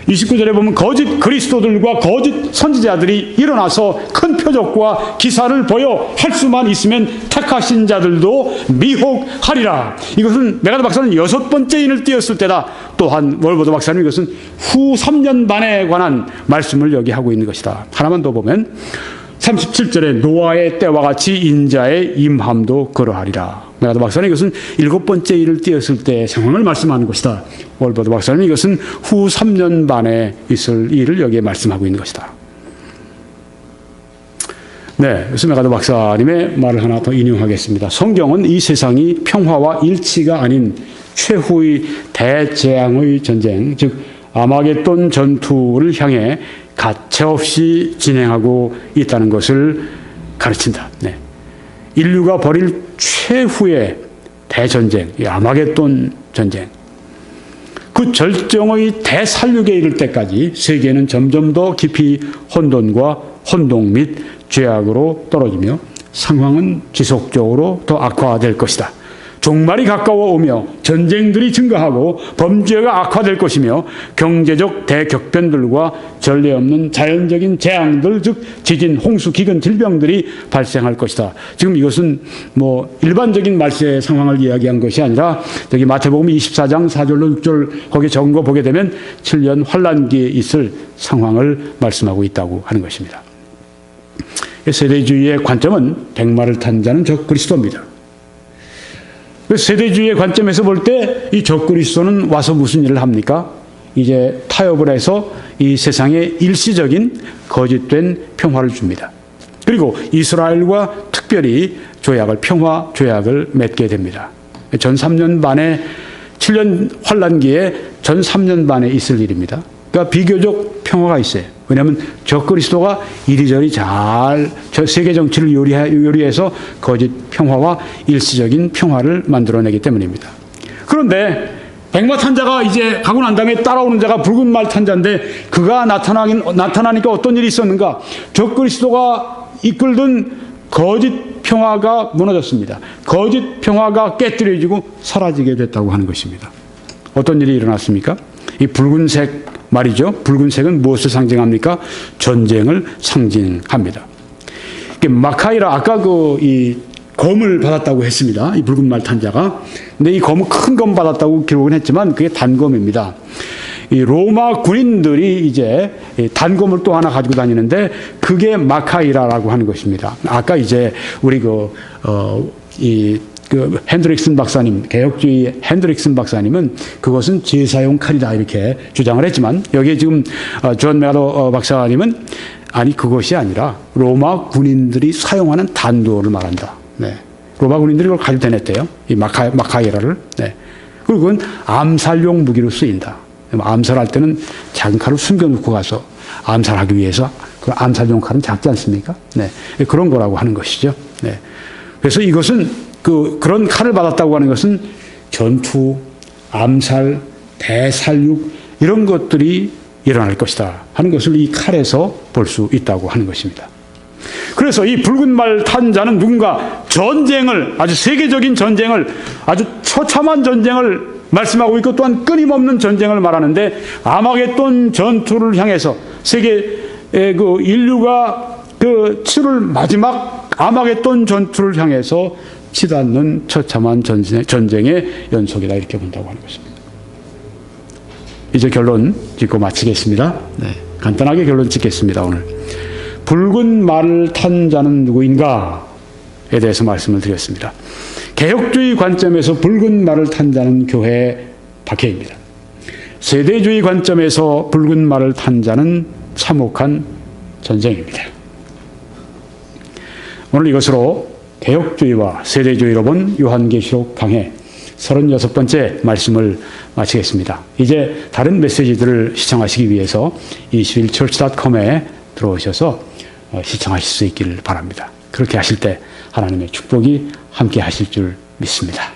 Speaker 1: 29절에 보면 거짓 그리스도들과 거짓 선지자들이 일어나서 큰 표적과 기사를 보여 할 수만 있으면 택하신 자들도 미혹하리라. 이것은 메가더 박사는 6번째 인을 띄었을 때다. 또한 월버드 박사는 이것은 후 3년 반에 관한 말씀을 여기 하고 있는 것이다. 하나만 더 보면 37절에 노아의 때와 같이 인자의 임함도 그러하리라. 메가더 박사는 이것은 7번째 일을 띄었을 때의 상황을 말씀하는 것이다. 월버드 박사는 이것은 후 3년 반에 있을 일을 여기에 말씀하고 있는 것이다. 네, 그래서 메가더 박사님의 말을 하나 더 인용하겠습니다. 성경은 이 세상이 평화와 일치가 아닌 최후의 대재앙의 전쟁, 즉 아마겟돈 전투를 향해 가차없이 진행하고 있다는 것을 가르친다. 네. 인류가 벌일 최후의 대전쟁, 이 아마겟돈 전쟁. 그 절정의 대살육에 이를 때까지 세계는 점점 더 깊이 혼돈 및 죄악으로 떨어지며 상황은 지속적으로 더 악화될 것이다. 종말이 가까워 오며 전쟁들이 증가하고 범죄가 악화될 것이며 경제적 대격변들과 전례 없는 자연적인 재앙들, 즉 지진, 홍수, 기근, 질병들이 발생할 것이다. 지금 이것은 뭐 일반적인 말세 상황을 이야기한 것이 아니라 여기 마태복음 24장 4절로 6절 거기에 적은 거 보게 되면 7년 환란기에 있을 상황을 말씀하고 있다고 하는 것입니다. 세대주의의 관점은 백마를 탄 자는 적 그리스도입니다. 세대주의의 관점에서 볼 때 이 적그리스도는 와서 무슨 일을 합니까? 이제 타협을 해서 이 세상에 일시적인 거짓된 평화를 줍니다. 그리고 이스라엘과 특별히 평화 조약을 맺게 됩니다. 전 3년 반에 7년 환란기에 전 3년 반에 있을 일입니다. 그러니까 비교적 평화가 있어요. 왜냐하면 적그리스도가 이리저리 잘 세계 정치를 요리해서 거짓 평화와 일시적인 평화를 만들어내기 때문입니다. 그런데 백마 탄 자가 이제 가고 난 다음에 따라오는 자가 붉은 말 탄 자인데 그가 나타나니까 어떤 일이 있었는가? 적그리스도가 이끌던 거짓 평화가 무너졌습니다. 거짓 평화가 깨뜨려지고 사라지게 됐다고 하는 것입니다. 어떤 일이 일어났습니까? 이 붉은색 말이죠. 붉은색은 무엇을 상징합니까? 전쟁을 상징합니다. 마카이라 아까 이 검을 받았다고 했습니다. 이 붉은 말 탄자가. 근데 이 검은 큰 검 받았다고 기록은 했지만 그게 단검입니다. 이 로마 군인들이 이제 단검을 또 하나 가지고 다니는데 그게 마카이라라고 하는 것입니다. 아까 이제 우리 핸드릭슨 박사님, 개혁주의 핸드릭슨 박사님은 그것은 제사용 칼이다 이렇게 주장을 했지만 여기에 지금 존 메가더 박사님은 아니 그것이 아니라 로마 군인들이 사용하는 단도를 말한다. 네. 로마 군인들이 그걸 가지고 다녔대요. 이 마카이라를. 네. 그리고 그건 암살용 무기로 쓰인다. 암살할 때는 작은 칼을 숨겨놓고 가서 암살하기 위해서 그 암살용 칼은 작지 않습니까? 네. 그런 거라고 하는 것이죠. 네. 그래서 이것은 그런 칼을 받았다고 하는 것은 전투, 암살, 대살육 이런 것들이 일어날 것이다 하는 것을 이 칼에서 볼 수 있다고 하는 것입니다. 그래서 이 붉은 말 탄 자는 누군가 전쟁을, 아주 세계적인 전쟁을, 아주 처참한 전쟁을 말씀하고 있고 또한 끊임없는 전쟁을 말하는데, 아마겟돈 전투를 향해서 세계의 그 인류가 그 치를 마지막 아마겟돈 전투를 향해서 치닫는 처참한 전쟁의 연속이다 이렇게 본다고 하는 것입니다. 이제 결론 짓고 마치겠습니다. 간단하게 결론 짓겠습니다. 오늘 붉은 말을 탄 자는 누구인가에 대해서 말씀을 드렸습니다. 개혁주의 관점에서 붉은 말을 탄 자는 교회 박해입니다. 세대주의 관점에서 붉은 말을 탄 자는 참혹한 전쟁입니다. 오늘 이것으로 개혁주의와 세대주의로 본 요한계시록 강해 36번째 말씀을 마치겠습니다. 이제 다른 메시지들을 시청하시기 위해서 21church.com에 들어오셔서 시청하실 수 있기를 바랍니다. 그렇게 하실 때 하나님의 축복이 함께 하실 줄 믿습니다.